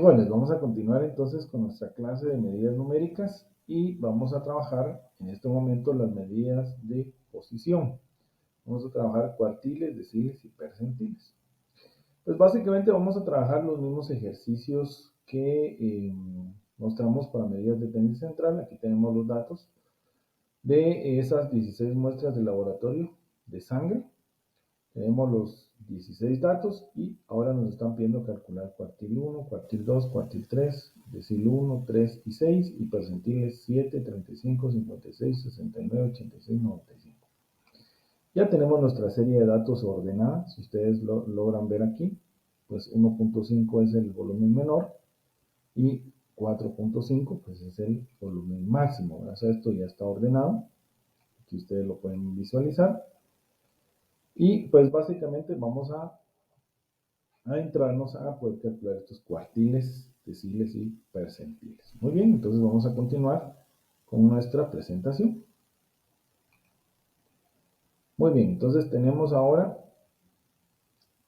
jóvenes, vamos a continuar entonces con nuestra clase de medidas numéricas y vamos a trabajar en este momento las medidas de posición. Vamos a trabajar cuartiles, deciles y percentiles. Pues básicamente vamos a trabajar los mismos ejercicios que mostramos para medidas de tendencia central. Aquí tenemos los datos de esas 16 muestras de laboratorio de sangre. Tenemos los 16 datos y ahora nos están pidiendo calcular cuartil 1, cuartil 2, cuartil 3, decil 1, 3 y 6 y percentiles 7, 35, 56, 69, 86, 95. Ya tenemos nuestra serie de datos ordenada, si ustedes lo logran ver aquí, pues 1.5 es el volumen menor y 4.5 pues es el volumen máximo. O sea, esto ya está ordenado, aquí ustedes lo pueden visualizar. Y pues básicamente vamos a entrarnos a poder calcular estos cuartiles, deciles y percentiles. Muy bien, entonces vamos a continuar con nuestra presentación. Muy bien, entonces tenemos ahora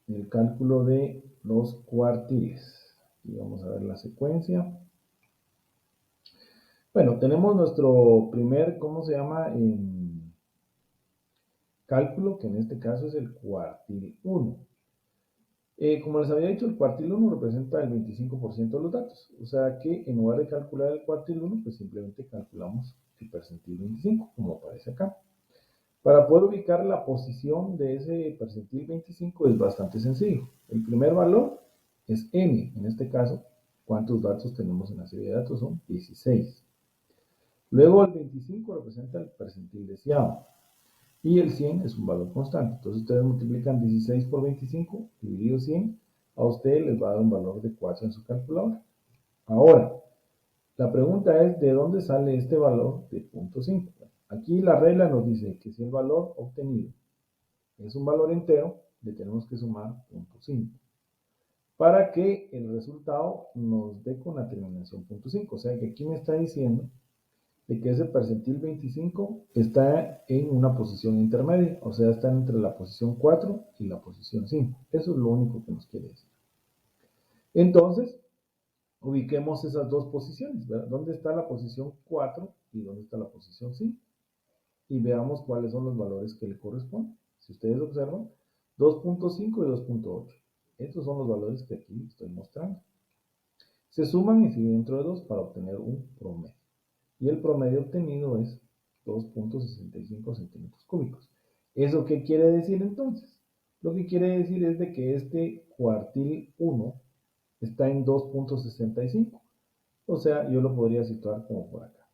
el cálculo de los cuartiles. Y vamos a ver la secuencia. Bueno, tenemos nuestro primer, ¿cómo se llama? Cálculo, que en este caso es el cuartil 1. Como les había dicho, el cuartil 1 representa el 25% de los datos. O sea que en lugar de calcular el cuartil 1, pues simplemente calculamos el percentil 25, como aparece acá. Para poder ubicar la posición de ese percentil 25 es bastante sencillo. El primer valor es n. En este caso, ¿cuántos datos tenemos en la serie de datos? Son 16. Luego el 25 representa el percentil deseado. Y el 100 es un valor constante. Entonces ustedes multiplican 16 por 25 dividido 100. A ustedes les va a dar un valor de 4 en su calculadora. Ahora, la pregunta es, ¿de dónde sale este valor de 0.5? Aquí la regla nos dice que si el valor obtenido es un valor entero, le tenemos que sumar 0.5 para que el resultado nos dé con la terminación 0.5. O sea que aquí me está diciendo de que ese percentil 25 está en una posición intermedia, o sea, está entre la posición 4 y la posición 5. Eso es lo único que nos quiere decir. Entonces, ubiquemos esas dos posiciones, ¿verdad? ¿Dónde está la posición 4 y dónde está la posición 5? Y veamos cuáles son los valores que le corresponden. Si ustedes observan, 2.5 y 2.8. Estos son los valores que aquí estoy mostrando. Se suman y siguen dentro de 2 para obtener un promedio. Y el promedio obtenido es 2.65 centímetros cúbicos. ¿Eso qué quiere decir entonces? Lo que quiere decir es de que este cuartil 1 está en 2.65. O sea, yo lo podría situar como por acá.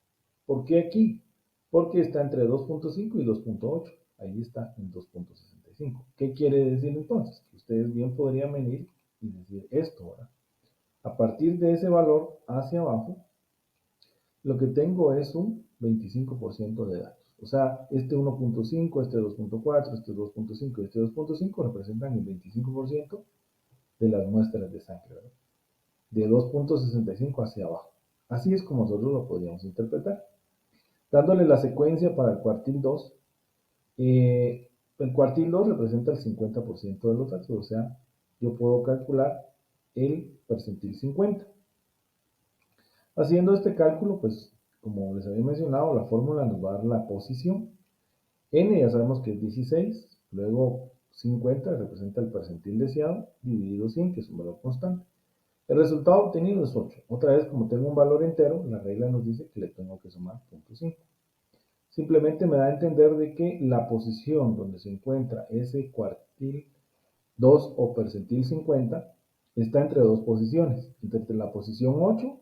¿Por qué aquí? Porque está entre 2.5 y 2.8. Ahí está en 2.65. ¿Qué quiere decir entonces? Que ustedes bien podrían venir y decir esto ahora. A partir de ese valor hacia abajo, lo que tengo es un 25% de datos. O sea, este 1.5, este 2.4, este 2.5 y este 2.5 representan el 25% de las muestras de sangre, ¿verdad? De 2.65 hacia abajo. Así es como nosotros lo podríamos interpretar. Dándole la secuencia para el cuartil 2, el cuartil 2 representa el 50% de los datos, o sea, yo puedo calcular el percentil 50. Haciendo este cálculo, pues, como les había mencionado, la fórmula nos va a dar la posición. N ya sabemos que es 16, luego 50 representa el percentil deseado, dividido 100, que es un valor constante. El resultado obtenido es 8. Otra vez, como tengo un valor entero, la regla nos dice que le tengo que sumar 0.5. Simplemente me da a entender de que la posición donde se encuentra ese cuartil 2 o percentil 50 está entre dos posiciones, entre la posición 8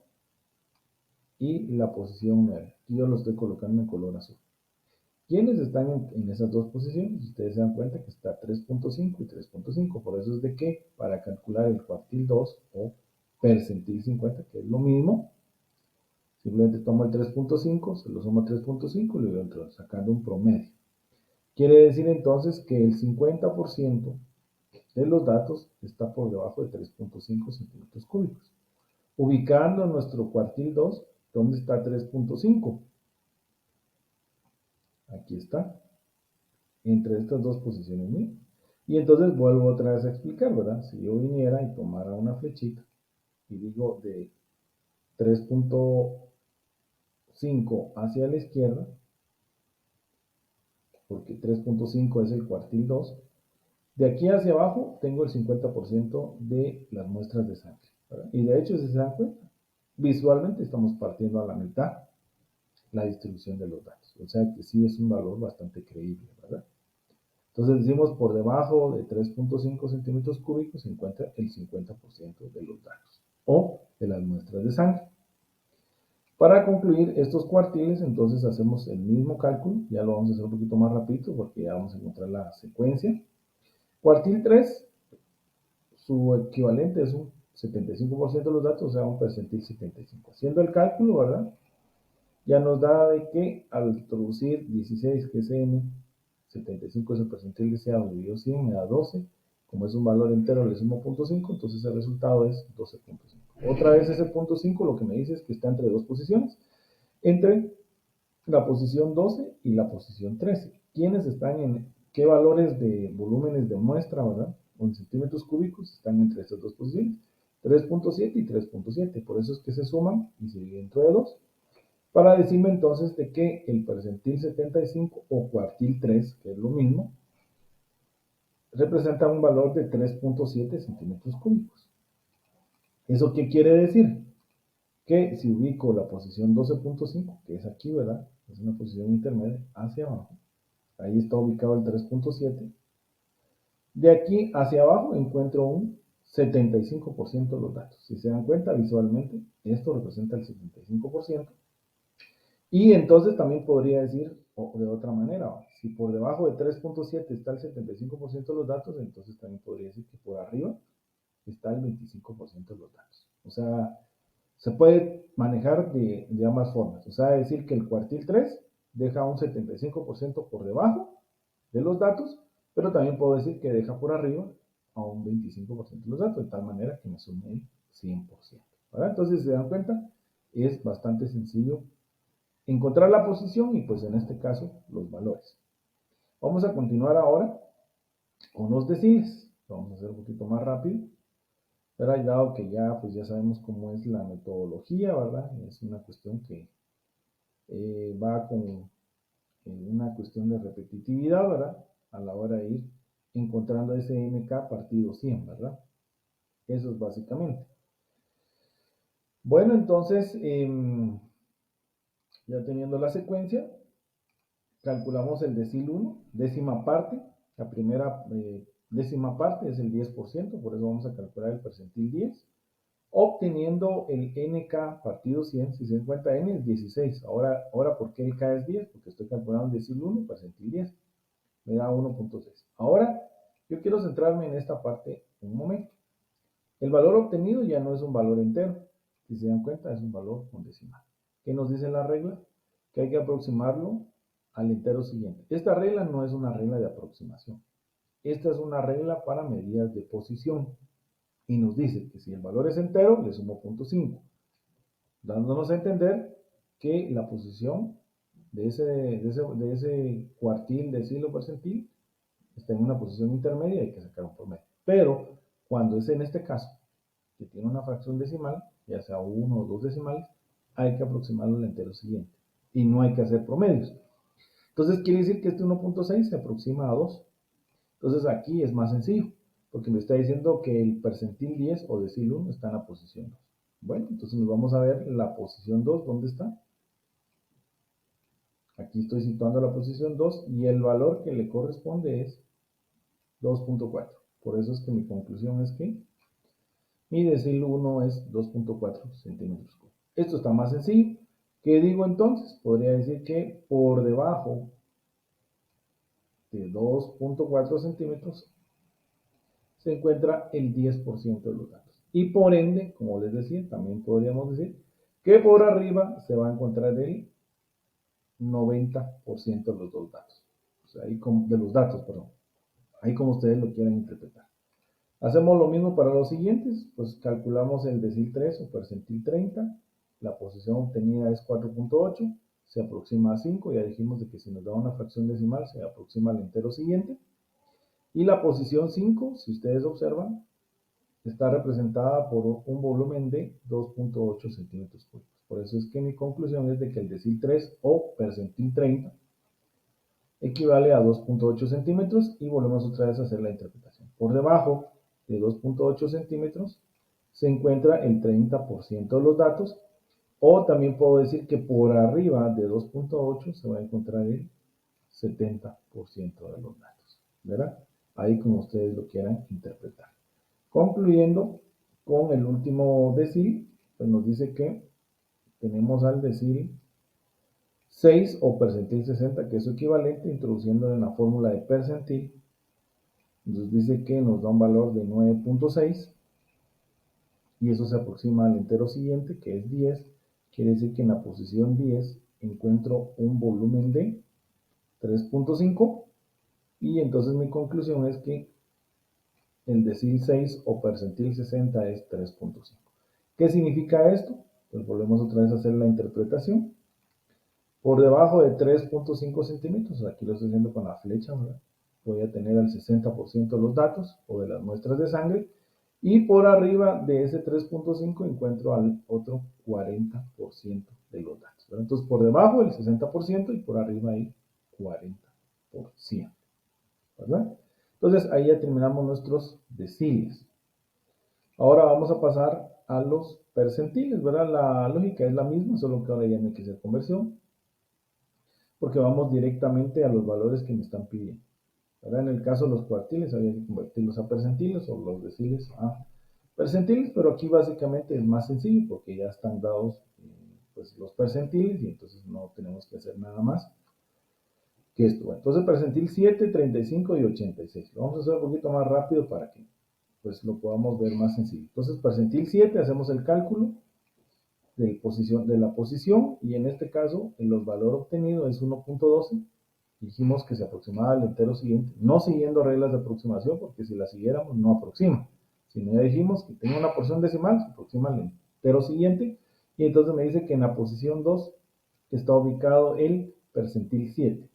y la posición 9. Aquí yo lo estoy colocando en color azul. ¿Quiénes están en esas dos posiciones? Ustedes se dan cuenta que está 3.5 y 3.5. Por eso es de que para calcular el cuartil 2 o percentil 50, que es lo mismo, simplemente tomo el 3.5, se lo sumo a 3.5 y le voy sacando un promedio. Quiere decir entonces que el 50% de los datos está por debajo de 3.5 centímetros cúbicos. Ubicando nuestro cuartil 2, ¿dónde está 3.5? Aquí está, entre estas dos posiciones mismas. Y entonces vuelvo otra vez a explicar, ¿verdad? Si yo viniera y tomara una flechita y digo de 3.5 hacia la izquierda, porque 3.5 es el cuartil 2, de aquí hacia abajo tengo el 50% de las muestras de sangre, ¿verdad? Y de hecho, si se dan cuenta, visualmente estamos partiendo a la mitad la distribución de los datos. O sea que sí es un valor bastante creíble, ¿verdad? Entonces decimos por debajo de 3.5 centímetros cúbicos se encuentra el 50% de los datos o de las muestras de sangre. Para concluir estos cuartiles, entonces hacemos el mismo cálculo, ya lo vamos a hacer un poquito más rápido porque ya vamos a encontrar la secuencia. Cuartil 3, su equivalente es un 75% de los datos, o sea, un percentil 75. Haciendo el cálculo, ¿verdad? Ya nos da de que al introducir 16, que es n, 75 es el percentil deseado, dividido 100, me da 12. Como es un valor entero, le sumo 0.5, entonces el resultado es 12.5. Otra vez ese 0.5 lo que me dice es que está entre dos posiciones, entre la posición 12 y la posición 13. ¿Quiénes están en qué valores de volúmenes de muestra, verdad? O en centímetros cúbicos están entre estas dos posiciones, 3.7 y 3.7. Por eso es que se suman y se dividen entre 2. Para decirme entonces de que el percentil 75 o cuartil 3, que es lo mismo, representa un valor de 3.7 centímetros cúbicos. ¿Eso qué quiere decir? Que si ubico la posición 12.5, que es aquí, ¿verdad? Es una posición intermedia hacia abajo. Ahí está ubicado el 3.7. De aquí hacia abajo encuentro un 75% de los datos. Si se dan cuenta visualmente, esto representa el 75%. Y entonces también podría decir de otra manera, si por debajo de 3.7 está el 75% de los datos, entonces también podría decir que por arriba está el 25% de los datos. O sea, se puede manejar de ambas formas. O sea, decir que el cuartil 3 deja un 75% por debajo de los datos, pero también puedo decir que deja por arriba a un 25% de los datos, de tal manera que me sume el 100%. ¿Verdad? Entonces, si se dan cuenta, es bastante sencillo encontrar la posición y pues en este caso los valores. Vamos a continuar ahora con los deciles. Vamos a hacer un poquito más rápido. Pero dado que ya pues ya sabemos cómo es la metodología, ¿verdad? Es una cuestión que va con una cuestión de repetitividad, ¿verdad? A la hora de ir encontrando ese NK partido 100, ¿verdad? Eso es básicamente. Bueno, entonces, ya teniendo la secuencia, calculamos el decil 1, décima parte. La primera décima parte es el 10%, por eso vamos a calcular el percentil 10. Obteniendo el NK partido 100, si se dan cuenta, N es 16. Ahora, ¿por qué el K es 10? Porque estoy calculando el decil 1, percentil 10. Me da 1.6. Ahora, yo quiero centrarme en esta parte un momento. El valor obtenido ya no es un valor entero. Si se dan cuenta, es un valor con decimal. ¿Qué nos dice la regla? Que hay que aproximarlo al entero siguiente. Esta regla no es una regla de aproximación. Esta es una regla para medidas de posición. Y nos dice que si el valor es entero, le sumo 0.5, dándonos a entender que la posición de ese cuartil, decil o percentil está en una posición intermedia y hay que sacar un promedio. Pero cuando es en este caso, que tiene una fracción decimal, ya sea uno o dos decimales, hay que aproximarlo al entero siguiente. Y no hay que hacer promedios. Entonces quiere decir que este 1.6 se aproxima a 2. Entonces aquí es más sencillo, porque me está diciendo que el percentil 10 o decil 1 está en la posición 2. Bueno, entonces nos vamos a ver la posición 2, ¿dónde está? Aquí estoy situando la posición 2 y el valor que le corresponde es 2.4. Por eso es que mi conclusión es que mi decil 1 es 2.4 centímetros cúbicos. Esto está más sencillo. ¿Qué digo entonces? Podría decir que por debajo de 2.4 centímetros se encuentra el 10% de los datos. Y por ende, como les decía, también podríamos decir que por arriba se va a encontrar el 90% de los dos datos. O sea, ahí como, de los datos, perdón. Ahí como ustedes lo quieran interpretar. Hacemos lo mismo para los siguientes, pues calculamos el decil 3 o percentil 30, la posición obtenida es 4.8, se aproxima a 5, ya dijimos de que si nos da una fracción decimal se aproxima al entero siguiente. Y la posición 5, si ustedes observan, está representada por un volumen de 2.8 centímetros cúbicos. Por eso es que mi conclusión es de que el decil 3 o percentil 30 equivale a 2.8 centímetros y volvemos otra vez a hacer la interpretación. Por debajo de 2.8 centímetros se encuentra el 30% de los datos, o también puedo decir que por arriba de 2.8 se va a encontrar el 70% de los datos, ¿verdad? Ahí como ustedes lo quieran interpretar. Concluyendo con el último decil, pues nos dice que tenemos al decil 6 o percentil 60, que es su equivalente, introduciendo en la fórmula de percentil. Entonces dice que nos da un valor de 9.6 y eso se aproxima al entero siguiente, que es 10. Quiere decir que en la posición 10 encuentro un volumen de 3.5 y entonces mi conclusión es que el decil 6 o percentil 60 es 3.5. ¿Qué significa esto? Pues volvemos otra vez a hacer la interpretación. Por debajo de 3.5 centímetros, aquí lo estoy haciendo con la flecha, ¿verdad? Voy a tener el 60% de los datos o de las muestras de sangre, y por arriba de ese 3.5 encuentro al otro 40% de los datos, ¿verdad? Entonces por debajo el 60% y por arriba el 40%, ¿verdad? Entonces ahí ya terminamos nuestros deciles. Ahora vamos a pasar a los percentiles, ¿verdad? La lógica es la misma, solo que ahora ya no hay que hacer conversión, porque vamos directamente a los valores que me están pidiendo. ¿Verdad? En el caso de los cuartiles había que convertirlos a percentiles o los deciles a percentiles, pero aquí básicamente es más sencillo porque ya están dados pues, los percentiles y entonces no tenemos que hacer nada más que esto. Bueno, entonces percentil 7, 35 y 86. Lo vamos a hacer un poquito más rápido para que pues lo podamos ver más sencillo. Entonces percentil 7 hacemos el cálculo de la posición y en este caso el valor obtenido es 1.12. Dijimos que se aproximaba al entero siguiente, no siguiendo reglas de aproximación, porque si la siguiéramos no aproxima, sino ya dijimos que tengo una porción decimal, se aproxima al entero siguiente, y entonces me dice que en la posición 2 está ubicado el percentil 7.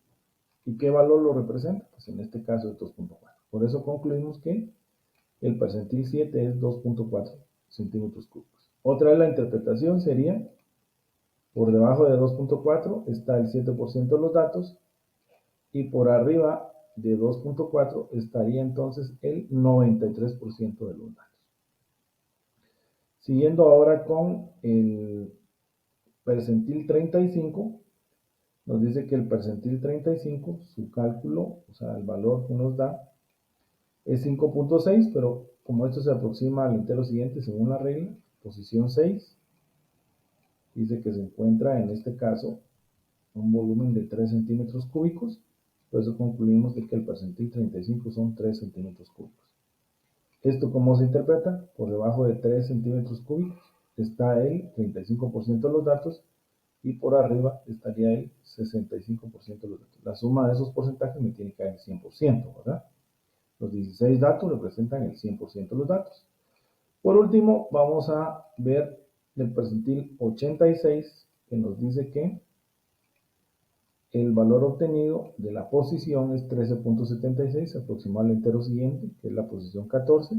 ¿Y qué valor lo representa? Pues en este caso es 2.4. Por eso concluimos que el percentil 7 es 2.4 centímetros cúbicos. Otra vez la interpretación sería, por debajo de 2.4 está el 7% de los datos, y por arriba de 2.4 estaría entonces el 93% de los datos. Siguiendo ahora con el percentil 35, nos dice que el percentil 35, su cálculo, o sea, el valor que nos da, es 5.6, pero como esto se aproxima al entero siguiente según la regla, posición 6, dice que se encuentra en este caso un volumen de 3 centímetros cúbicos, por eso concluimos de que el percentil 35 son 3 centímetros cúbicos. ¿Esto cómo se interpreta? Por debajo de 3 centímetros cúbicos está el 35% de los datos y por arriba estaría el 65% de los datos. La suma de esos porcentajes me tiene que dar el 100%, ¿verdad? Los 16 datos representan el 100% de los datos. Por último, vamos a ver el percentil 86, que nos dice que el valor obtenido de la posición es 13.76, aproximado al entero siguiente, que es la posición 14.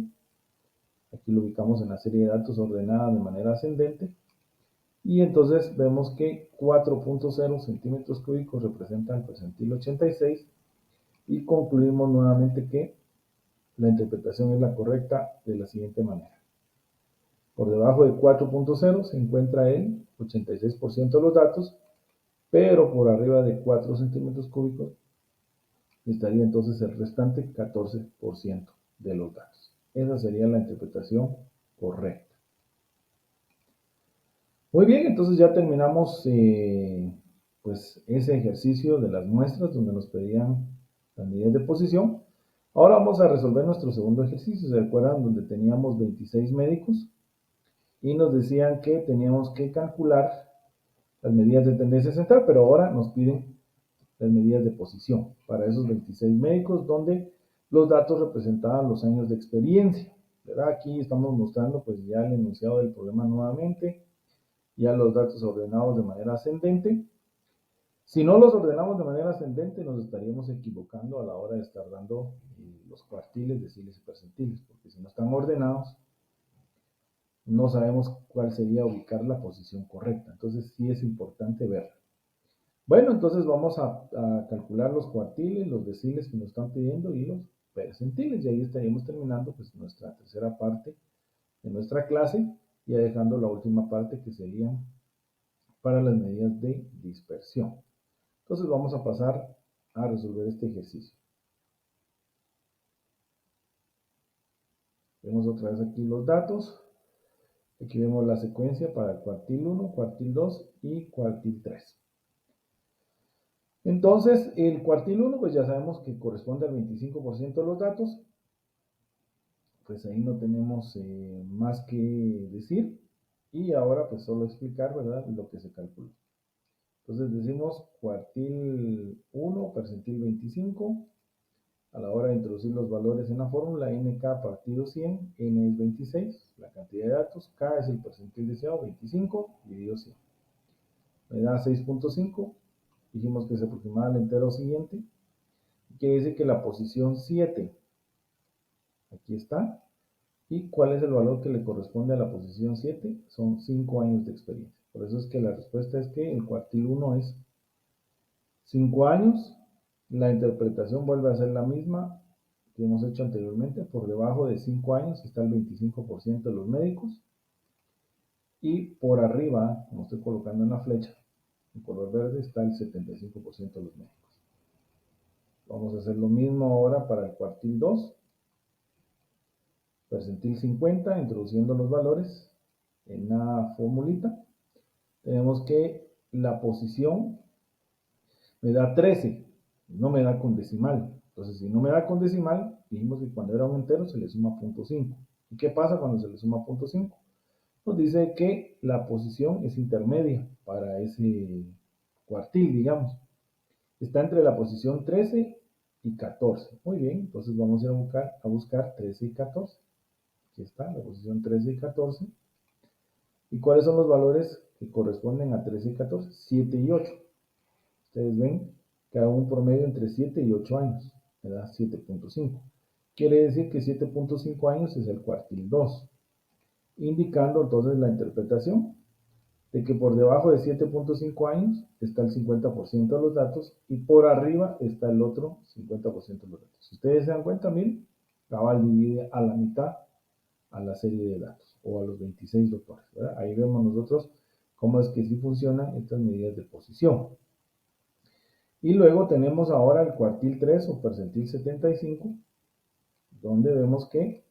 Aquí lo ubicamos en la serie de datos ordenada de manera ascendente. Y entonces vemos que 4.0 centímetros cúbicos representa el percentil 86. Y concluimos nuevamente que la interpretación es la correcta de la siguiente manera. Por debajo de 4.0 se encuentra el 86% de los datos, pero por arriba de 4 centímetros cúbicos estaría entonces el restante 14% de los datos. Esa sería la interpretación correcta. Muy bien, entonces ya terminamos pues ese ejercicio de las muestras donde nos pedían las medidas de posición. Ahora vamos a resolver nuestro segundo ejercicio. ¿Se acuerdan? Donde teníamos 26 médicos y nos decían que teníamos que calcular las medidas de tendencia central, pero ahora nos piden las medidas de posición para esos 26 médicos, donde los datos representaban los años de experiencia, ¿verdad? Aquí estamos mostrando pues ya el enunciado del problema nuevamente, ya los datos ordenados de manera ascendente. Si no los ordenamos de manera ascendente, nos estaríamos equivocando a la hora de estar dando los cuartiles, deciles y percentiles, porque si no están ordenados, no sabemos cuál sería ubicar la posición correcta. Entonces sí es importante verla. Bueno, entonces vamos a calcular los cuartiles, los deciles que nos están pidiendo y los percentiles. Y ahí estaríamos terminando pues nuestra tercera parte de nuestra clase, ya dejando la última parte que sería para las medidas de dispersión. Entonces vamos a pasar a resolver este ejercicio. Vemos otra vez aquí los datos. Aquí vemos la secuencia para el cuartil 1, cuartil 2 y cuartil 3. Entonces, el cuartil 1, pues ya sabemos que corresponde al 25% de los datos. Pues ahí no tenemos más que decir. Y ahora pues solo explicar, ¿verdad?, lo que se calculó. Entonces decimos cuartil 1, percentil 25. A la hora de introducir los valores en la fórmula, nk partido 100, n es 26, la cantidad de datos, k es el percentil deseado, 25 dividido 100. Me da 6.5, dijimos que se aproximaba al entero siguiente, quiere decir que la posición 7, aquí está, y cuál es el valor que le corresponde a la posición 7, son 5 años de experiencia. Por eso es que la respuesta es que el cuartil 1 es 5 años, la interpretación vuelve a ser la misma que hemos hecho anteriormente. Por debajo de 5 años está el 25% de los médicos y por arriba, como estoy colocando en la flecha, en color verde, está el 75% de los médicos. Vamos a hacer lo mismo ahora para el cuartil 2, percentil 50, introduciendo los valores en la formulita. Tenemos que la posición me da 13, no me da con decimal. Entonces, si no me da con decimal, dijimos que cuando era un entero se le suma 0.5. ¿Y qué pasa cuando se le suma 0.5? Nos dice que la posición es intermedia para ese cuartil, digamos. Está entre la posición 13 y 14. Muy bien, entonces vamos a ir a buscar 13 y 14. Aquí está la posición 13 y 14. ¿Y cuáles son los valores que corresponden a 13 y 14? 7 y 8. Ustedes ven que hay un promedio entre 7 y 8 años, ¿verdad? 7.5. Quiere decir que 7.5 años es el cuartil 2, indicando entonces la interpretación de que por debajo de 7.5 años está el 50% de los datos y por arriba está el otro 50% de los datos. Si ustedes se dan cuenta, miren, cabal divide a la mitad a la serie de datos o a los 26 doctores, ¿verdad? Ahí vemos nosotros cómo es que sí funcionan estas medidas de posición. Y luego tenemos ahora el cuartil 3 o percentil 75, donde vemos que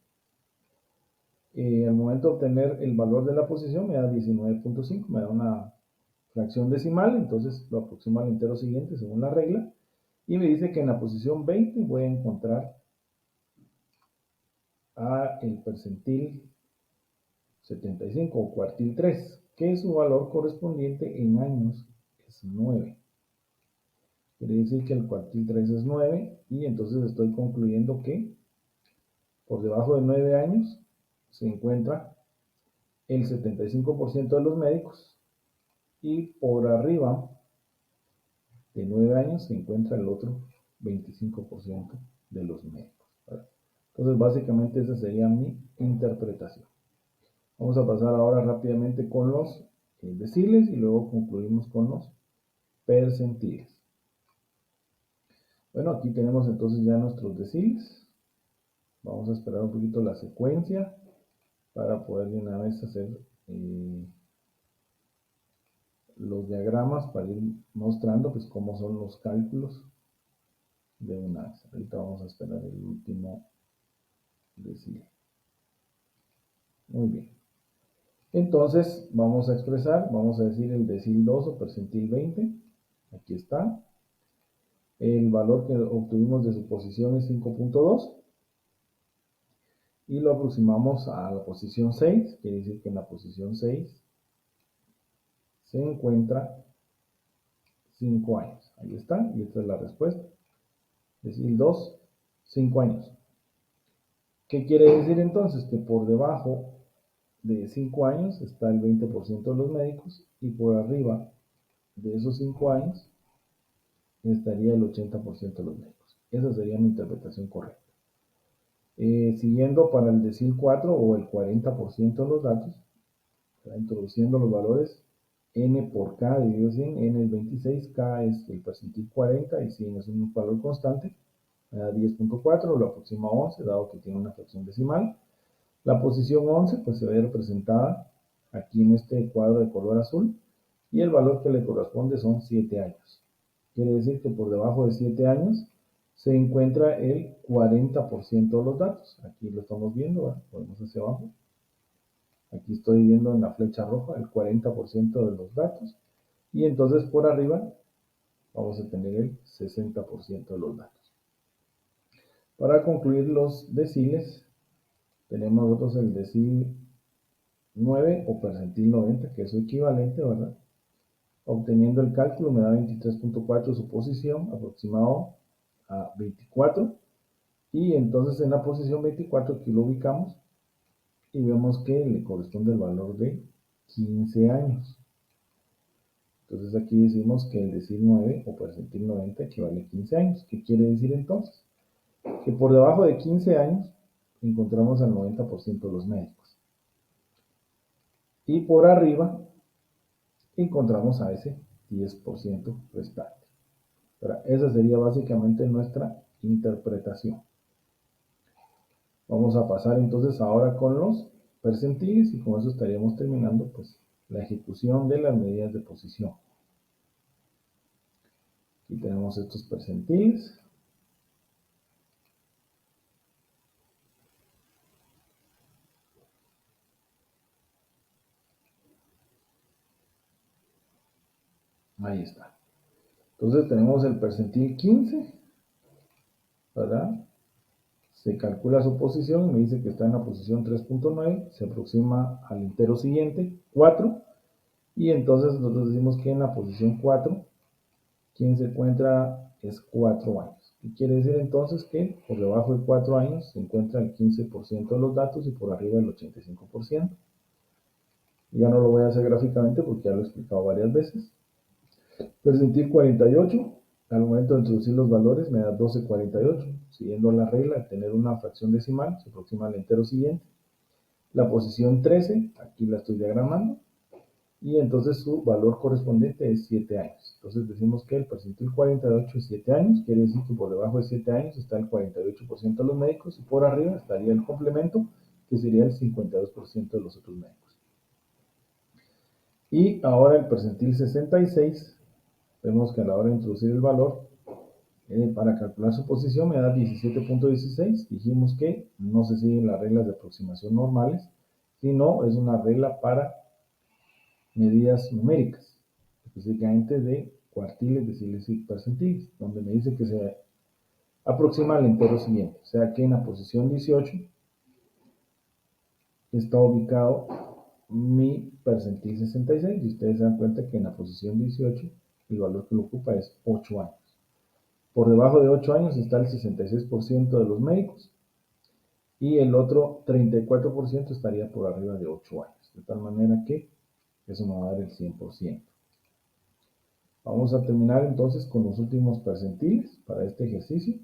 al momento de obtener el valor de la posición me da 19.5, me da una fracción decimal, entonces lo aproximo al entero siguiente según la regla, y me dice que en la posición 20 voy a encontrar a el percentil 75 o cuartil 3, que su valor correspondiente en años es 9. Quiere decir que el cuartil 3 es 9 y entonces estoy concluyendo que por debajo de 9 años se encuentra el 75% de los médicos y por arriba de 9 años se encuentra el otro 25% de los médicos, ¿verdad? Entonces básicamente esa sería mi interpretación. Vamos a pasar ahora rápidamente con los deciles y luego concluimos con los percentiles. Bueno, aquí tenemos entonces ya nuestros deciles. Vamos a esperar un poquito la secuencia para poder de una vez hacer los diagramas para ir mostrando pues cómo son los cálculos de una vez. Ahorita vamos a esperar el último decile. Muy bien. Entonces vamos a expresar, vamos a decir el decil 2 o percentil 20. Aquí está. El valor que obtuvimos de su posición es 5.2. Y lo aproximamos a la posición 6. Quiere decir que en la posición 6 se encuentra 5 años. Ahí está. Y esta es la respuesta. Decil 2, 5 años. ¿Qué quiere decir entonces? Que por debajo de 5 años está el 20% de los médicos y por arriba de esos 5 años estaría el 80% de los médicos. Esa sería mi interpretación correcta. Siguiendo para el decil 4 o el 40% de los datos, Está introduciendo los valores n por k dividido 100, n es 26, k es el percentil 40 y 100 es un valor constante, me da 10.4, lo aproxima a 11, dado que tiene una fracción decimal. La posición 11 pues se ve representada aquí en este cuadro de color azul y el valor que le corresponde son 7 años. Quiere decir que por debajo de 7 años se encuentra el 40% de los datos. Aquí lo estamos viendo, ¿verdad? Podemos hacia abajo. Aquí estoy viendo en la flecha roja el 40% de los datos. Y entonces por arriba vamos a tener el 60% de los datos. Para concluir los deciles, tenemos nosotros el decil 9 o percentil 90, que es su equivalente, ¿verdad? Obteniendo el cálculo me da 23.4 su posición, aproximado a 24. Y entonces en la posición 24 aquí lo ubicamos y vemos que le corresponde el valor de 15 años. Entonces aquí decimos que el decil 9 o percentil 90 equivale a 15 años. ¿Qué quiere decir entonces? Que por debajo de 15 años encontramos al 90% de los médicos. Y por arriba encontramos a ese 10% restante. Ahora, esa sería básicamente nuestra interpretación. Vamos a pasar entonces ahora con los percentiles y con eso estaríamos terminando pues la ejecución de las medidas de posición. Aquí tenemos estos percentiles. Ahí está. Entonces tenemos el percentil 15, ¿verdad? Se calcula su posición, me dice que está en la posición 3.9, se aproxima al entero siguiente, 4, y entonces nosotros decimos que en la posición 4, quien se encuentra es 4 años. ¿Qué quiere decir entonces? Que por debajo de 4 años se encuentra el 15% de los datos y por arriba el 85%. Ya no lo voy a hacer gráficamente porque ya lo he explicado varias veces. Percentil 48, al momento de introducir los valores me da 12.48. Siguiendo la regla de tener una fracción decimal, se aproxima al entero siguiente. La posición 13, aquí la estoy diagramando, y entonces su valor correspondiente es 7 años. Entonces decimos que el percentil 48 es 7 años, quiere decir que por debajo de 7 años está el 48% de los médicos y por arriba estaría el complemento, que sería el 52% de los otros médicos. Y ahora el percentil 66, vemos que a la hora de introducir el valor, para calcular su posición me da 17.16. Dijimos que no se siguen las reglas de aproximación normales, sino es una regla para medidas numéricas, específicamente de cuartiles, deciles y percentiles, donde me dice que se aproxima al entero siguiente. O sea que en la posición 18 está ubicado mi percentil 66 y ustedes se dan cuenta que en la posición 18 el valor que lo ocupa es 8 años. Por debajo de 8 años está el 66% de los médicos y el otro 34% estaría por arriba de 8 años. De tal manera que eso nos va a dar el 100%. Vamos a terminar entonces con los últimos percentiles para este ejercicio.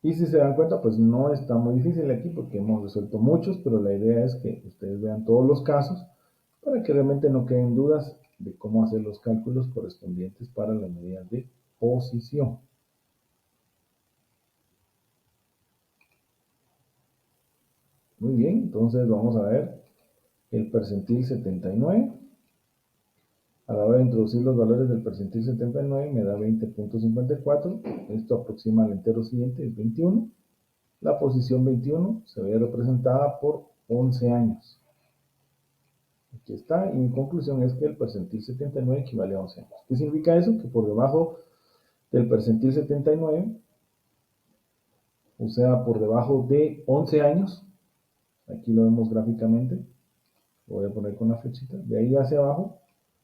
Y si se dan cuenta, pues no está muy difícil aquí porque hemos resuelto muchos, pero la idea es que ustedes vean todos los casos para que realmente no queden dudas de cómo hacer los cálculos correspondientes para las medidas de posición. Muy bien, entonces vamos a ver el percentil 79. A la hora de introducir los valores del percentil 79 me da 20.54. Esto aproxima al entero siguiente, es 21. La posición 21 se ve representada por 11 años. Aquí está, y mi conclusión es que el percentil 79 equivale a 11 años. ¿Qué significa eso? Que por debajo del percentil 79, o sea, por debajo de 11 años, aquí lo vemos gráficamente, lo voy a poner con la flechita, de ahí hacia abajo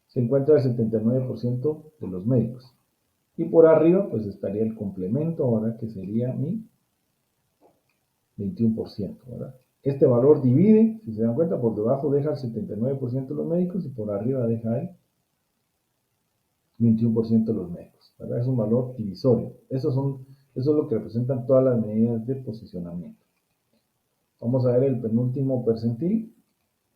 se encuentra el 79% de los médicos. Y por arriba, pues estaría el complemento ahora, que sería mi 21%, ¿verdad? Este valor divide, si se dan cuenta, por debajo deja el 79% de los médicos y por arriba deja el 21% de los médicos, ¿verdad? Es un valor divisorio. Eso es lo que representan todas las medidas de posicionamiento. Vamos a ver el penúltimo percentil.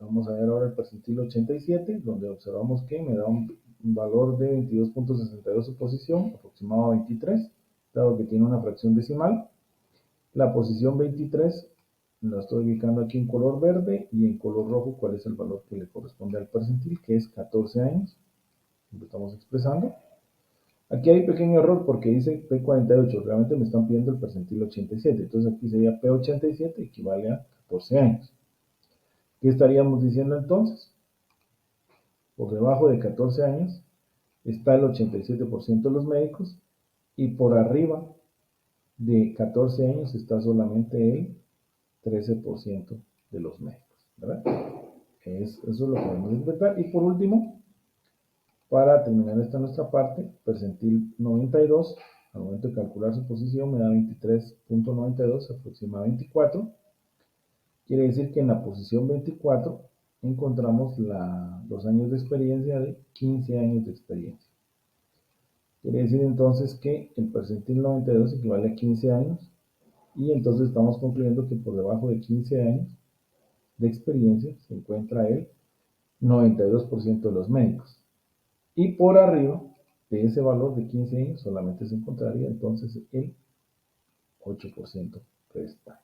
Vamos a ver ahora el percentil 87, donde observamos que me da un valor de 22.62 su posición, aproximado a 23, dado que tiene una fracción decimal. La posición 23 la estoy ubicando aquí en color verde y en color rojo cuál es el valor que le corresponde al percentil, que es 14 años. Lo estamos expresando. Aquí hay un pequeño error porque dice P48, realmente me están pidiendo el percentil 87, entonces aquí sería P87 equivale a 14 años. ¿Qué estaríamos diciendo entonces? Por debajo de 14 años está el 87% de los médicos y por arriba de 14 años está solamente el 13% de los médicos, ¿verdad? Eso es lo que debemos interpretar. Y por último, para terminar esta nuestra parte, percentil 92, al momento de calcular su posición me da 23.92, se aproxima a 24. Quiere decir que en la posición 24 encontramos los años de experiencia de 15 años de experiencia. Quiere decir entonces que el percentil 92 equivale a 15 años y entonces estamos concluyendo que por debajo de 15 años de experiencia se encuentra el 92% de los médicos. Y por arriba de ese valor de 15 años solamente se encontraría entonces el 8% restante.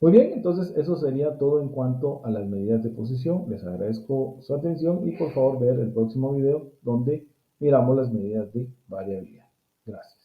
Muy bien, entonces eso sería todo en cuanto a las medidas de posición. Les agradezco su atención y por favor ver el próximo video donde miramos las medidas de variabilidad. Gracias.